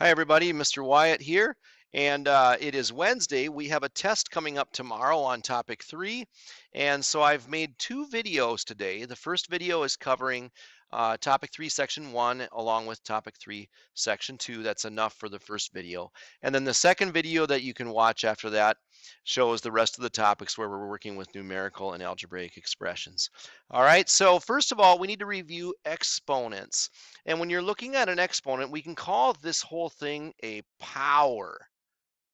Hi, everybody. Mr. Wyatt here. And it is Wednesday. We have a test coming up tomorrow on topic 3. And so I've made two videos today. The first video is covering topic 3, section 1, along with topic 3, section 2. That's enough for the first video. And then the second video that you can watch after that shows the rest of the topics where we're working with numerical and algebraic expressions. All right. So first of all, we need to review exponents. And when you're looking at an exponent, we can call this whole thing a power,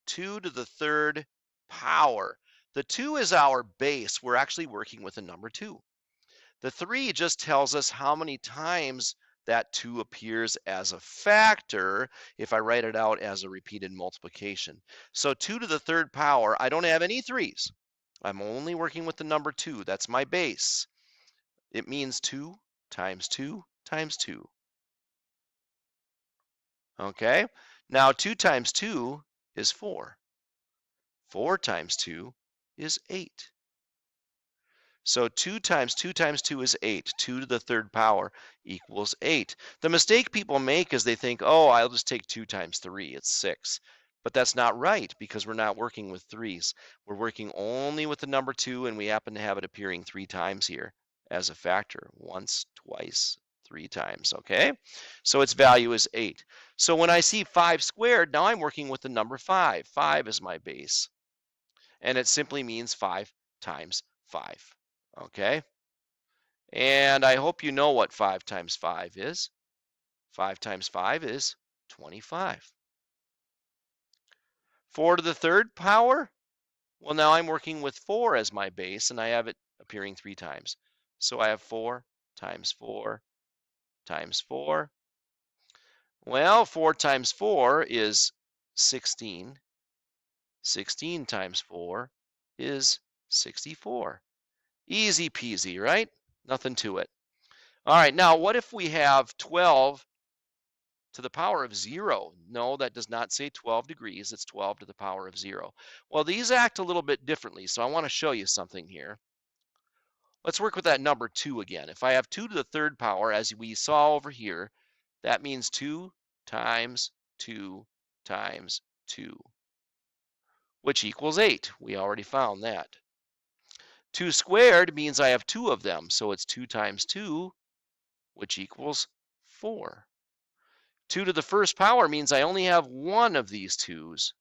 2 to the third power. The 2 is our base. We're actually working with a number 2. The 3 just tells us how many times that 2 appears as a factor if I write it out as a repeated multiplication. So 2 to the third power, I don't have any 3's. I'm only working with the number 2. That's my base. It means 2 times 2 times 2. Okay, now 2 times 2 is 4. 4 times 2 is 8. So 2 times 2 times 2 is 8. 2 to the third power equals 8. The mistake people make is they think, oh, I'll just take 2 times 3. It's 6. But that's not right because we're not working with 3's. We're working only with the number 2, and we happen to have it appearing 3 times here as a factor. Once, twice, 3 times, okay? So its value is 8. So when I see 5 squared, now I'm working with the number 5. 5 is my base, and it simply means 5 times 5, okay? And I hope you know what 5 times 5 is. 5 times 5 is 25. 4 to the third power? Well, now I'm working with 4 as my base, and I have it appearing 3 times. So I have 4 times 4 times 4. Well, 4 times 4 is 16. 16 times 4 is 64. Easy peasy, right? Nothing to it. All right, now what if we have 12 to the power of 0? No, that does not say 12 degrees. It's 12 to the power of 0. Well, these act a little bit differently, so I want to show you something here. Let's work with that number 2 again. If I have 2 to the third power, as we saw over here, that means 2 times 2 times 2, which equals 8. We already found that. 2 squared means I have 2 of them, so it's 2 times 2, which equals 4. 2 to the first power means I only have one of these 2's.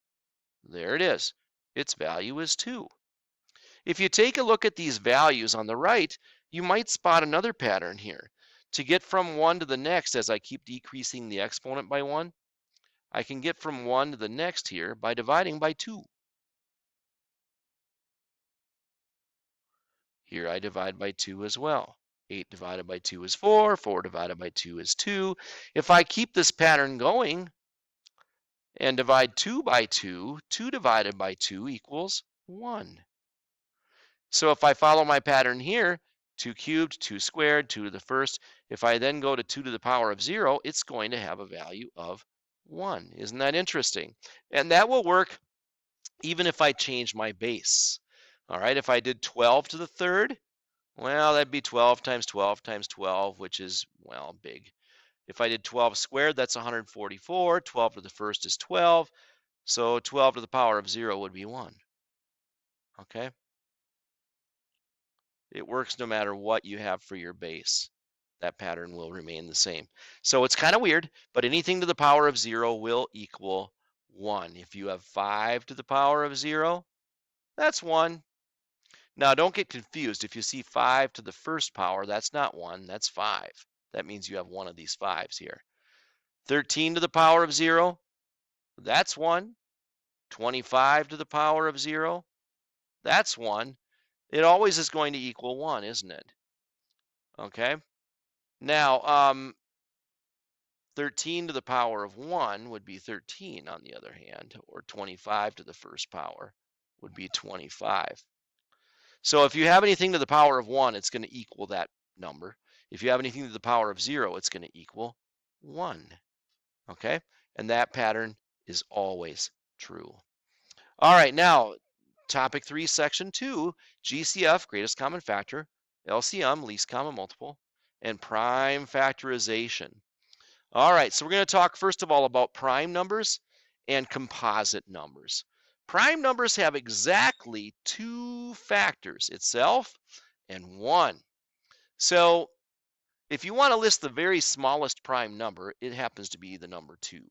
There it is. Its value is 2. If you take a look at these values on the right, you might spot another pattern here. To get from 1 to the next as I keep decreasing the exponent by 1, I can get from 1 to the next here by dividing by 2. Here I divide by 2 as well. 8 divided by 2 is 4. 4 divided by 2 is 2. If I keep this pattern going and divide 2 by 2, 2 divided by 2 equals 1. So if I follow my pattern here, 2 cubed, 2 squared, 2 to the first, if I then go to 2 to the power of 0, it's going to have a value of 1. Isn't that interesting? And that will work even if I change my base. All right, if I did 12 to the third, well, that'd be 12 times 12 times 12, which is, well, big. If I did 12 squared, that's 144. 12 to the first is 12. So 12 to the power of 0 would be 1. Okay? It works no matter what you have for your base. That pattern will remain the same. So it's kind of weird, but anything to the power of 0 will equal 1. If you have 5 to the power of 0, that's 1. Now, don't get confused. If you see 5 to the first power, that's not 1, that's 5. That means you have one of these 5's here. 13 to the power of 0, that's 1. 25 to the power of 0, that's 1. It always is going to equal 1, isn't it? Okay. Now, 13 to the power of 1 would be 13 on the other hand, or 25 to the first power would be 25. So if you have anything to the power of 1, it's going to equal that number. If you have anything to the power of 0, it's going to equal 1. Okay? And that pattern is always true. All right, now, topic 3, section 2, GCF, greatest common factor, LCM, least common multiple, and prime factorization. All right, so we're going to talk first of all about prime numbers and composite numbers. Prime numbers have exactly two factors, itself and one. So if you want to list the very smallest prime number, it happens to be the number 2,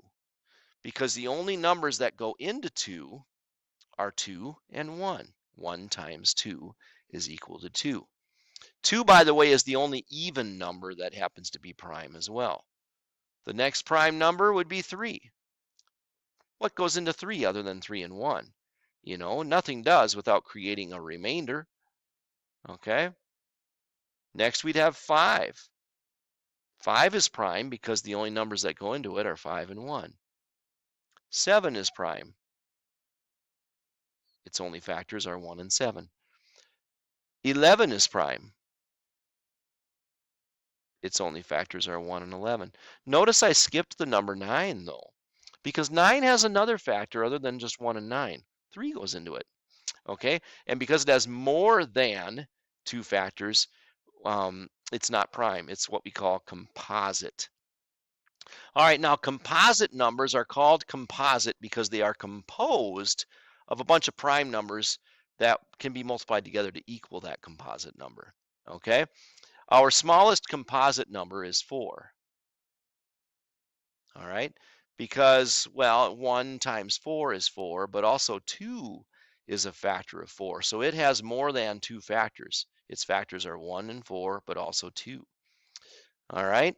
because the only numbers that go into 2 are 2 and 1. 1 times 2 is equal to 2. 2, by the way, is the only even number that happens to be prime as well. The next prime number would be 3. What goes into 3 other than 3 and 1? You know, nothing does without creating a remainder. Okay. Next, we'd have 5. 5 is prime because the only numbers that go into it are 5 and 1. 7 is prime. Its only factors are 1 and 7. 11 is prime. Its only factors are 1 and 11. Notice I skipped the number 9, though, because 9 has another factor other than just 1 and 9. 3 goes into it. Okay, and because it has more than 2 factors, it's not prime. It's what we call composite. All right, now composite numbers are called composite because they are composed of a bunch of prime numbers that can be multiplied together to equal that composite number. Okay, our smallest composite number is 4. All right, because, well, 1 times 4 is 4, but also 2 is a factor of 4. So it has more than 2 factors. Its factors are 1 and 4, but also 2. All right.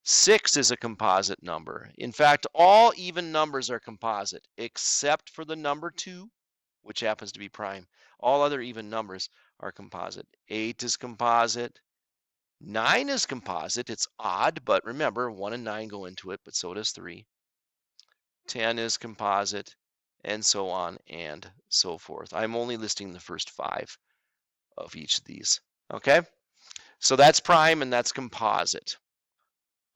6 is a composite number. In fact, all even numbers are composite, except for the number 2, which happens to be prime. All other even numbers are composite. 8 is composite. 9 is composite. It's odd, but remember, 1 and 9 go into it, but so does 3. 10 is composite, and so on and so forth. I'm only listing the first 5 of each of these. Okay? So that's prime and that's composite.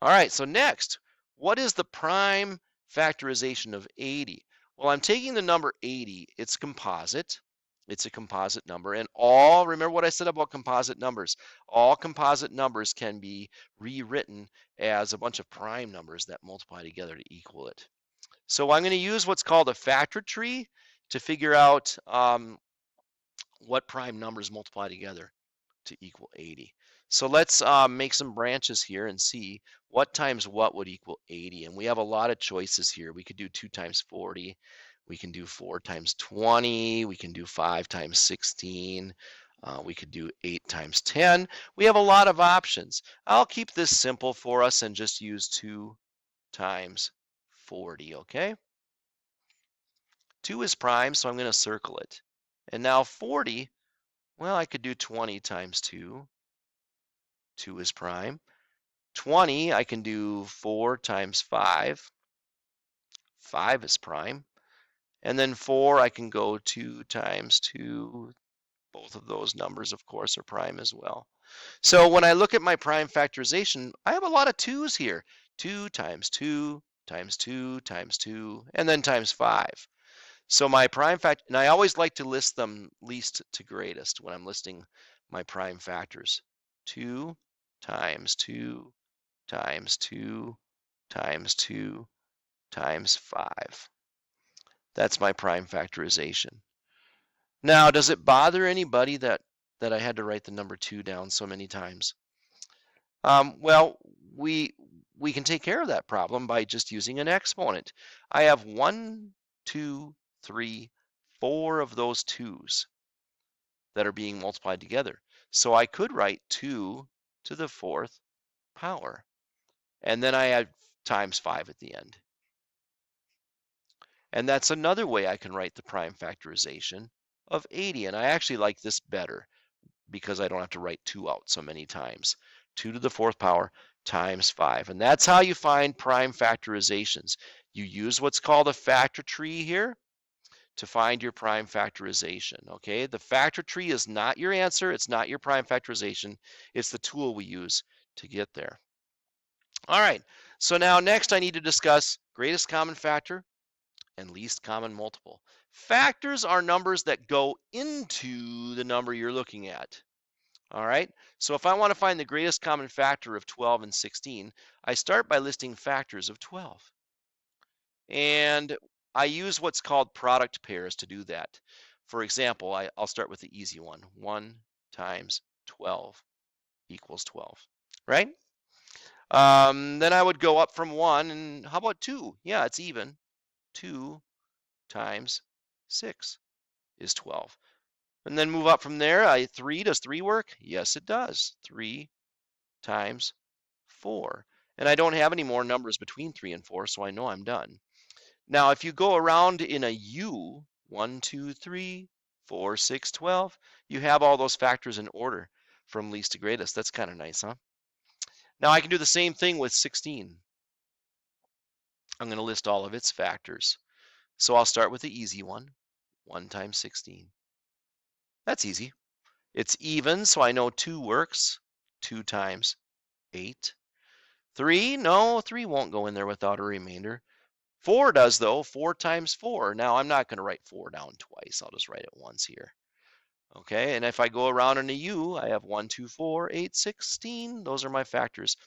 All right, so next, what is the prime factorization of 80? Well, I'm taking the number 80. It's composite. It's a composite number. And remember what I said about composite numbers. All composite numbers can be rewritten as a bunch of prime numbers that multiply together to equal it. So I'm going to use what's called a factor tree to figure out what prime numbers multiply together to equal 80. So let's make some branches here and see what times what would equal 80. And we have a lot of choices here. We could do 2 times 40. We can do 4 times 20. We can do 5 times 16. We could do 8 times 10. We have a lot of options. I'll keep this simple for us and just use 2 times 40, okay? 2 is prime, so I'm going to circle it. And now 40, well, I could do 20 times 2. 2 is prime. 20, I can do 4 times 5. 5 is prime. And then 4, I can go 2 times 2. Both of those numbers, of course, are prime as well. So when I look at my prime factorization, I have a lot of 2's here. 2 times 2 times 2 times 2, and then times 5. So my prime factor, and I always like to list them least to greatest when I'm listing my prime factors. 2 times 2 times 2 times 2 times 5. That's my prime factorization. Now, does it bother anybody that I had to write the number 2 down so many times? Well, we can take care of that problem by just using an exponent. I have 1, 2, 3, 4 of those 2's that are being multiplied together. So I could write 2 to the 4th power. And then I add times 5 at the end. And that's another way I can write the prime factorization of 80. And I actually like this better because I don't have to write 2 out so many times. 2 to the 4th power times 5. And that's how you find prime factorizations. You use what's called a factor tree here to find your prime factorization, okay? The factor tree is not your answer. It's not your prime factorization. It's the tool we use to get there. All right, so now next I need to discuss greatest common factor and least common multiple. Factors are numbers that go into the number you're looking at. All right. So if I want to find the greatest common factor of 12 and 16, I start by listing factors of 12. And I use what's called product pairs to do that. For example, I'll start with the easy one. 1 times 12 equals 12, right? Then I would go up from 1, and how about 2? Yeah, it's even. 2 times 6 is 12. And then move up from there. 3, does 3 work? Yes, it does. 3 times 4. And I don't have any more numbers between 3 and 4, so I know I'm done. Now, if you go around in a U, 1, 2, 3, 4, 6, 12, you have all those factors in order from least to greatest. That's kind of nice, huh? Now I can do the same thing with 16. I'm going to list all of its factors. So I'll start with the easy one, 1 times 16. That's easy. It's even, so I know 2 works. 2 times 8. 3, no, 3 won't go in there without a remainder. 4 does though, 4 times 4. Now I'm not going to write 4 down twice. I'll just write it once here. Okay, and if I go around in a U, I have 1, 2, 4, 8, 16. Those are my factors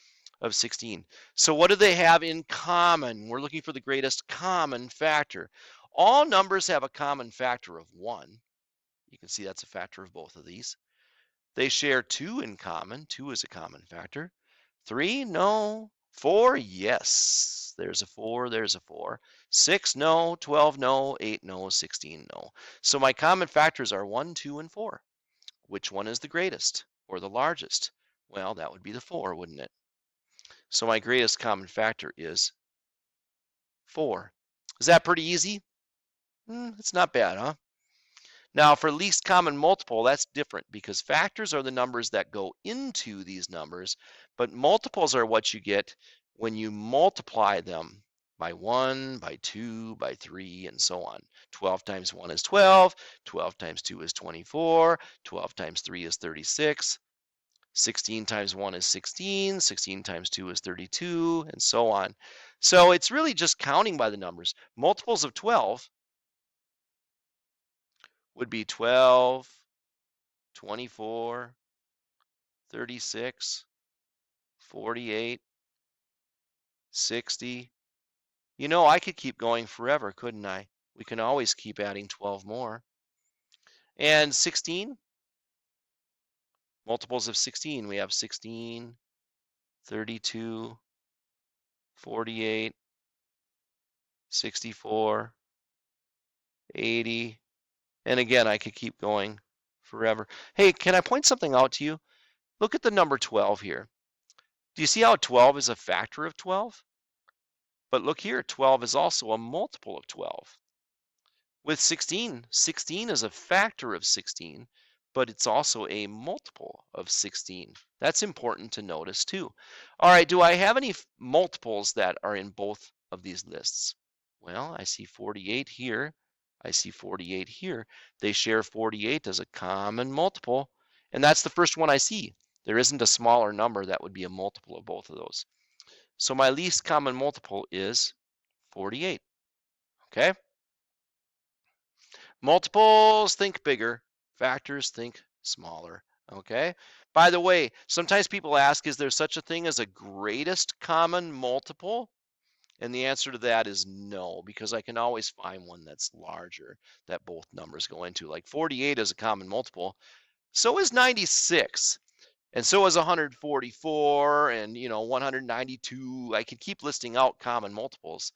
of 16. So what do they have in common? We're looking for the greatest common factor. All numbers have a common factor of 1. You can see that's a factor of both of these. They share 2 in common. 2 is a common factor. 3, no. 4, yes. There's a 4, there's a 4. 6, no. 12, no. 8, no. 16, no. So my common factors are 1, 2, and 4. Which one is the greatest or the largest? Well, that would be the 4, wouldn't it? So my greatest common factor is 4. Is that pretty easy? It's not bad, huh? Now, for least common multiple, that's different because factors are the numbers that go into these numbers, but multiples are what you get when you multiply them by 1, by 2, by 3, and so on. 12 times 1 is 12, 12 times 2 is 24, 12 times 3 is 36, 16 times 1 is 16, 16 times 2 is 32, and so on. So it's really just counting by the numbers. Multiples of 12 would be 12, 24, 36, 48, 60. You know, I could keep going forever, couldn't I? We can always keep adding 12 more. And 16, multiples of 16, we have 16, 32, 48, 64, 80. And again, I could keep going forever. Hey, can I point something out to you? Look at the number 12 here. Do you see how 12 is a factor of 12? But look here, 12 is also a multiple of 12. With 16, 16 is a factor of 16, but it's also a multiple of 16. That's important to notice too. All right, do I have any multiples that are in both of these lists? Well, I see 48 here. I see 48 here. They share 48 as a common multiple, and that's the first one I see. There isn't a smaller number that would be a multiple of both of those. So my least common multiple is 48, okay? Multiples, think bigger. Factors, think smaller, okay? By the way, sometimes people ask, is there such a thing as a greatest common multiple? And the answer to that is no, because I can always find one that's larger that both numbers go into. Like 48 is a common multiple. So is 96. And so is 144 and 192. I could keep listing out common multiples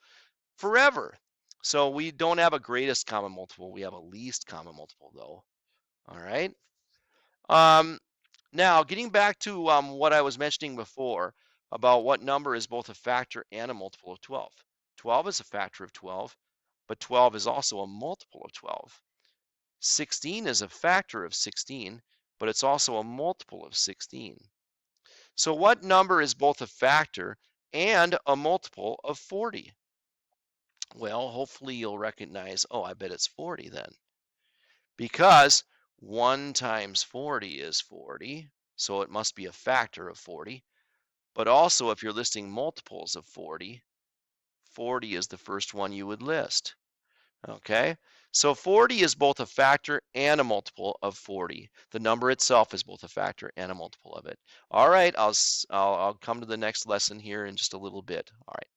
forever. So we don't have a greatest common multiple. We have a least common multiple though. All right. Um, Now getting back to what I was mentioning before about what number is both a factor and a multiple of 12. 12 is a factor of 12, but 12 is also a multiple of 12. 16 is a factor of 16, but it's also a multiple of 16. So what number is both a factor and a multiple of 40? Well, hopefully you'll recognize, oh, I bet it's 40 then. Because 1 times 40 is 40, so it must be a factor of 40. But also, if you're listing multiples of 40, 40 is the first one you would list. Okay, so 40 is both a factor and a multiple of 40. The number itself is both a factor and a multiple of it. All right, I'll come to the next lesson here in just a little bit. All right.